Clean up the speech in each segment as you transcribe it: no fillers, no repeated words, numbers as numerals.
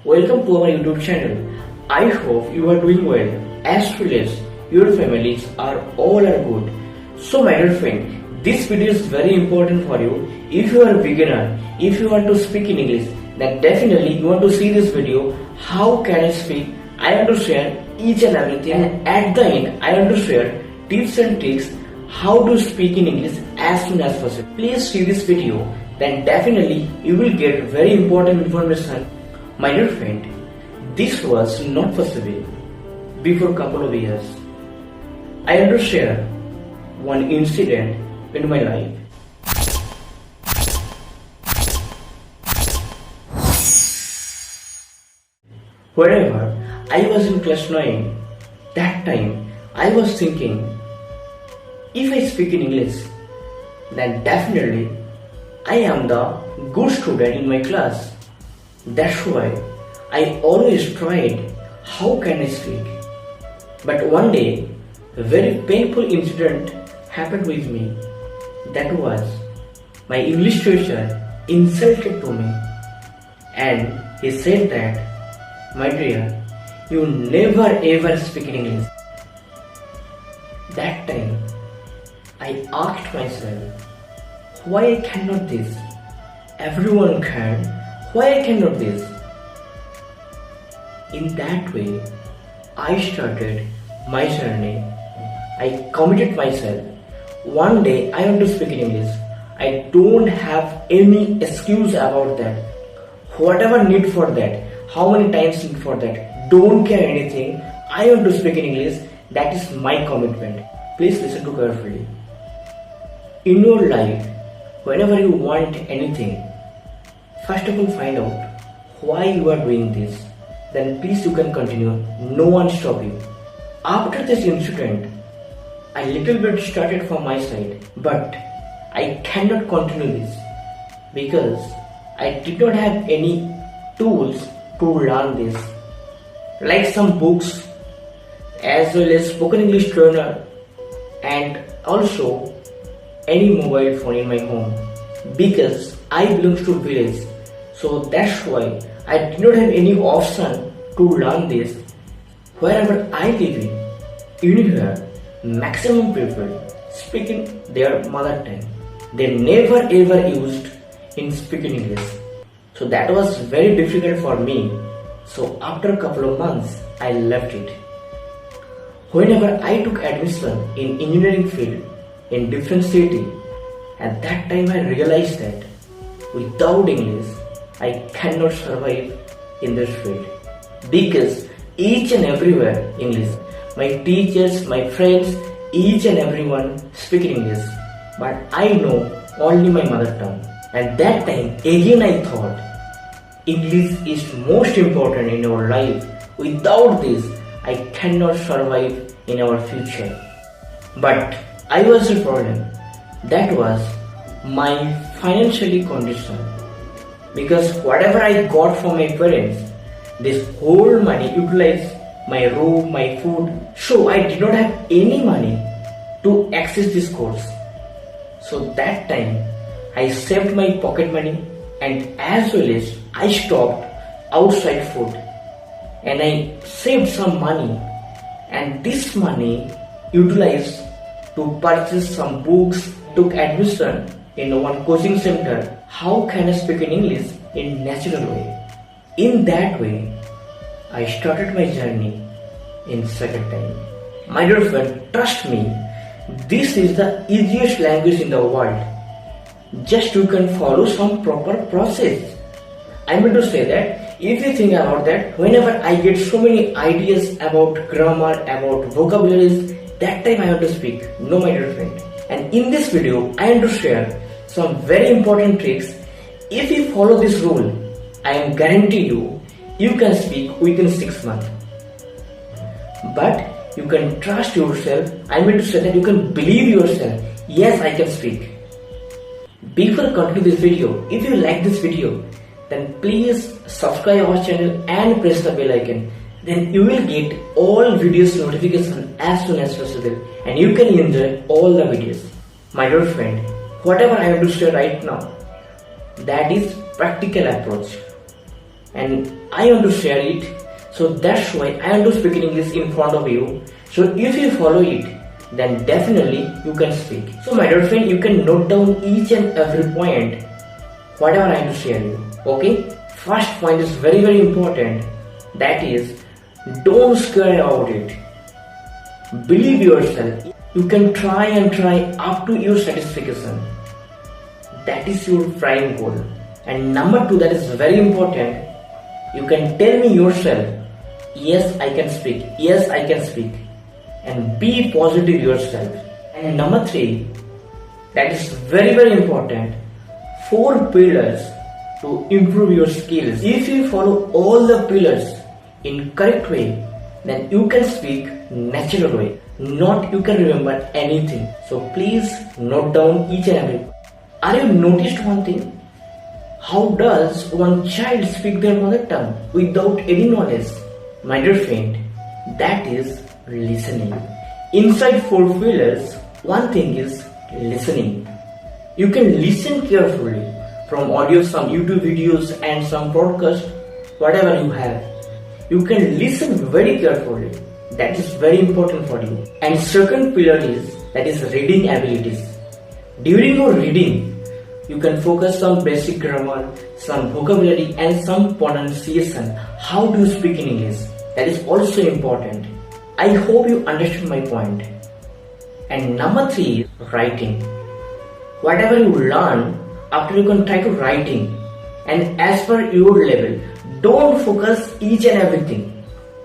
Welcome to our YouTube channel. I hope you are doing well as well as your families are good. So my dear friend, this video is very important for you. If you are a beginner, if you want to speak in English, then definitely you want to see this video. How can I speak? I want to share each and everything, and at the end I want to share tips and tricks how to speak in English as soon as possible. Please see this video, then definitely you will get very important information. My dear friend, this was not possible before a couple of years. I want to share one incident in my life. Whenever I was in class 9, that time I was thinking, if I speak in English, then definitely I am the good student in my class. That's why I always tried how can I speak. But one day, a very painful incident happened with me. That was my English teacher insulted to me, and he said that, "My dear, you never ever speak in English." That time, I asked myself, why I cannot this? Everyone can. Why I cannot this? In that way, I started my journey. I committed myself. One day I want to speak in English. I don't have any excuse about that. Whatever need for that, how many times need for that, don't care anything. I want to speak in English. That is my commitment. Please listen to carefully. In your life, whenever you want anything, first of all find out why you are doing this. Then please you can continue. No one stop you. After this incident, I little bit started from my side, but I cannot continue this because I did not have any tools to learn this, like some books as well as spoken English trainer and also any mobile phone in my home, because I belong to village. So that's why I did not have any option to learn this. Wherever I live in, anywhere, maximum people speaking their mother tongue. They never ever used in speaking English. So that was very difficult for me. So after a couple of months, I left it. Whenever I took admission in engineering field in different city, at that time I realized that without English, I cannot survive in this field, because each and everywhere English. My teachers, my friends, each and everyone speak English, but I know only my mother tongue. And that time again I thought English is most important in our life. Without this, I cannot survive in our future. But I was the problem. That was my financially condition, because whatever I got from my parents, this whole money utilized my room, my food. So I did not have any money to access this course. So that time I saved my pocket money, and as well as I stopped outside food, and I saved some money, and this money utilized to purchase some books, took admission in one coaching center. How can I speak in English in natural way? In that way, I started my journey in second time. My dear friend, trust me, this is the easiest language in the world. Just you can follow some proper process. I mean to say that if you think about that, whenever I get so many ideas about grammar, about vocabularies, that time I have to speak. No, my dear friend. And in this video, I am to share some very important tricks. If you follow this rule, I am guarantee you can speak within 6 months. But you can trust yourself. I mean to say that you can believe yourself. Yes, I can speak. Before continue this video, if you like this video, then please subscribe our channel and press the bell icon. Then you will get all videos notification as soon as possible, and you can enjoy all the videos. My dear friend, whatever I have to share right now, that is practical approach. and I want to share it. So that's why I want to speak in English in front of you. So if you follow it, then definitely you can speak. So my dear friend, you can note down each and every point, whatever I want to share you. Okay? First point is very very important. That is, don't scare about it. Believe yourself. You can try and try up to your satisfaction. That is your prime goal. And number two, that is very important. You can tell me yourself, yes, I can speak. Yes, I can speak. And be positive yourself. And number three, that is very very important. 4 pillars to improve your skills. If you follow all the pillars in correct way, then you can speak natural way. Not you can remember anything. So please note down each and every. Are you noticed one thing? How does one child speak their mother tongue without any knowledge? My dear friend, that is listening. Inside 4 pillars, one thing is listening. You can listen carefully from audio, some YouTube videos and some podcast, whatever you have. You can listen very carefully. That is very important for you. And second pillar is, that is reading abilities. During your reading, you can focus on basic grammar, some vocabulary and some pronunciation. How do you speak in English? That is also important. I hope you understood my point. And number 3 is writing. Whatever you learn, after you can try to writing. And as per your level, don't focus each and everything.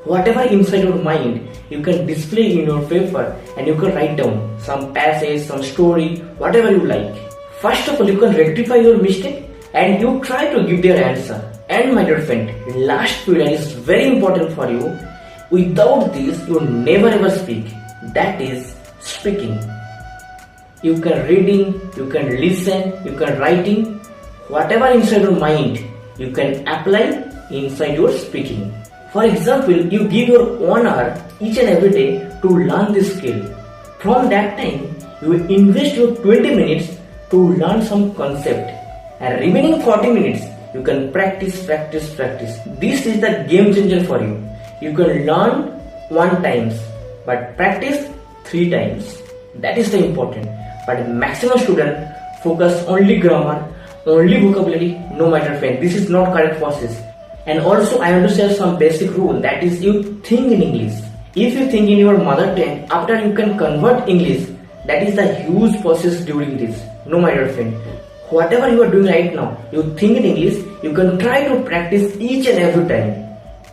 Whatever inside your mind, you can display in your paper and you can write down some passage, some story, whatever you like. First of all, you can rectify your mistake and you try to give their answer. And my dear friend, last pillar is very important for you. Without this, you never ever speak. That is speaking. You can reading, you can listen, you can writing. Whatever inside your mind, you can apply inside your speaking. For example, you give your 1 hour each and every day to learn this skill. From that time, you will invest your 20 minutes to learn some concept. And remaining 40 minutes, you can practice. This is the game changer for you. You can learn 1 time, but practice 3 times. That is the important. But maximum student focus only grammar, only vocabulary. No matter friend, this is not correct process. And also I want to share some basic rule, that is you think in English. If you think in your mother tongue, after you can convert English, that is the huge process during this. No my dear friend, whatever you are doing right now, you think in English, you can try to practice each and every time.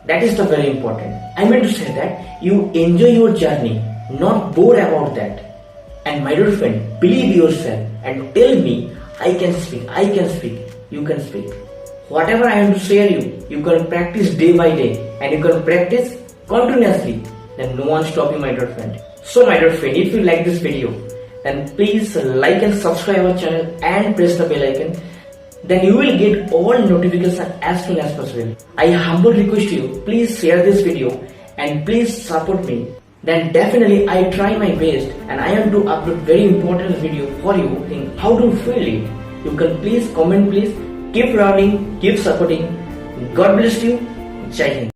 That is the very important. I meant to say that you enjoy your journey, not bored about that. And my dear friend, believe yourself and tell me, I can speak, you can speak. Whatever I am to share you can practice day by day and you can practice continuously. Then no one stop you, my dear friend. So my dear friend, if you like this video, then please like and subscribe our channel and press the bell icon. Then you will get all notifications as soon as possible. I humbly request you, please share this video and please support me. Then definitely I try my best and I am to upload very important video for you. Think how to feel it. You can please comment, please. Keep learning, keep supporting. God bless you. Jai Hind.